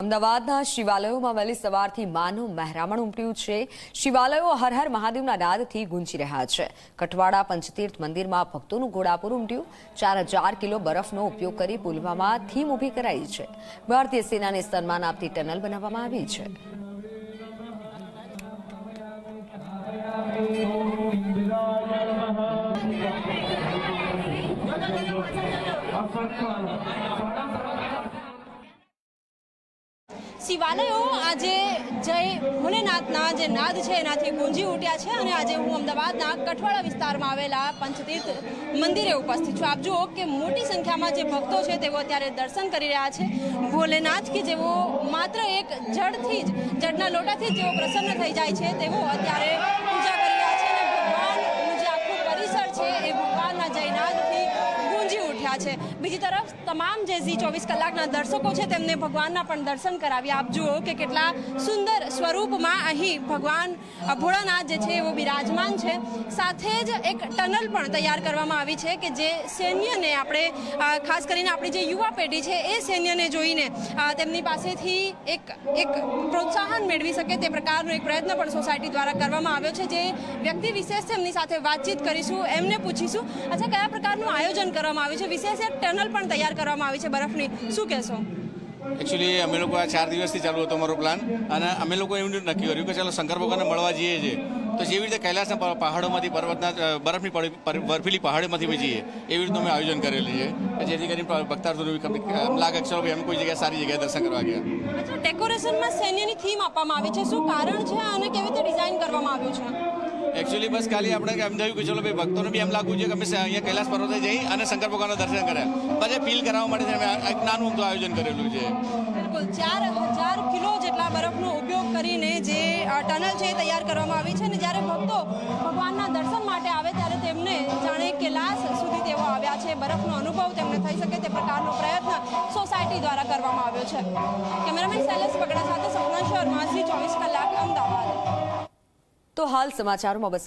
અમદાવાદના શિવાલયોમાં વહેલી સવારથી માનું મહેરામણ ઉમટ્યું છે। શિવાલયો હર હર મહાદેવના નાદથી ગુંજી રહ્યા છે। કઠવાડા પંચતીર્થ મંદિરમાં ભક્તોનું ઘોડાપુર ઉમટ્યું। 4000 કિલો બરફનો ઉપયોગ કરી પુલવામાં થીમ ઊભી કરાઈ છે। ભારતીય સેનાને સન્માન આપતી ટનલ બનાવવામાં આવી છે। શિવાલયો આજે જય ભોલેનાથના જે નાદ છે એનાથી ગુંજી ઉઠ્યા છે અને આજે હું અમદાવાદના કઠવાડા વિસ્તારમાં આવેલા પંચતીર્થ મંદિરે ઉપસ્થિત છું। આપ જુઓ કે મોટી સંખ્યામાં જે ભક્તો છે તેઓ અત્યારે દર્શન કરી રહ્યા છે। ભોલેનાથ કે જેઓ માત્ર એક જળથી જ જળના લોટાથી જ જેઓ પ્રસન્ન થઈ જાય છે તેઓ અત્યારે પૂજા કરી રહ્યા છે અને ભગવાનનું જે આખું પરિસર છે એ ભગવાનના જયનાદથી ગુંજી ઉઠ્યા છે। બીજી તરફ તમામ જે ઝી 24 કલાકના દર્શકો છે તેમને ભગવાનના પણ દર્શન કરાવ્યા। આપ જુઓ કે કેટલા સુંદર સ્વરૂપમાં અહીં ભગવાન ભોળાનાથ જે છે એવો બિરાજમાન છે। સાથે જ એક ટનલ પણ તૈયાર કરવામાં આવી છે કે જે સૈન્યને આપણે ખાસ કરીને આપણી જે યુવા પેઢી છે એ સૈન્યને જોઈને તેમની પાસેથી એક પ્રોત્સાહન મેળવી શકે તે પ્રકારનો એક પ્રયત્ન પણ સોસાયટી દ્વારા કરવામાં આવ્યો છે। જે વ્યક્તિ વિશેષ છે એમની સાથે વાતચીત કરીશું, એમને પૂછીશું અચ્છા કયા પ્રકારનું આયોજન કરવામાં આવ્યું છે। વિશેષ એક ટનલ પણ તૈયાર કરવામાં આવી છે બરફની, શું કહેશો? एक्चुअली अमे लोग आ 4 दिवसથી ચાલુ હતો અમારો પ્લાન અને અમે લોકો એવું નક્કી કર્યું કે ચાલો શંકર ભગવાનને મળવા જઈએ છીએ તો જેવી રીતે કૈલાસના પહાડોમાંથી પર્વતના બરફની બર્ફીલી પહાડીમાંથી જઈએ એવી રીતનું અમે આયોજન કરેલું છે જેથી કરીને ભક્તાર્થોને લાગે કે ચલો ભાઈ અમે કોઈ જગ્યાએ સારી જગ્યાએ દર્શન કરવા ગયા। અચ્છા, ડેકોરેશનમાં સૈન્યની થીમ આપવામાં આવી છે, શું કારણ છે અને કેવી રીતે ડિઝાઇન કરવામાં આવ્યું છે? एक्चुअली बस खाली આપણે એમ થયું કે ચલો ભાઈ ભક્તોને બી એમ લાગવું જોઈએ કે અમે અહીંયા કૈલાસ પર્વતે જઈ અને શંકર ભગવાનના દર્શન કર્યા, પછી ફીલ કરાવવા માટે અમે એક નાનું અમથું આયોજન કરેલું છે। બિલકુલ 4000 કિલો જેટલા બરફનો ઉપયોગ કરીને જે ટનલ છે તૈયાર કરવામાં આવી છે અને જ્યારે ભક્તો ભગવાનના દર્શન માટે આવે ત્યારે તેમને જાણે કૈલાસ સુધી તેઓ આવ્યા છે, બરફનો અનુભવ તેમને થઈ શકે તે પ્રકારનો પ્રયત્ન સોસાયટી દ્વારા કરવામાં આવ્યો છે। કેમેરામેન શૈલેષ બગડા સાથે સપના શર્મા, ઝી 24 કલાક, અમદાવાદ। તો હાલ સમાચારોમાં બસ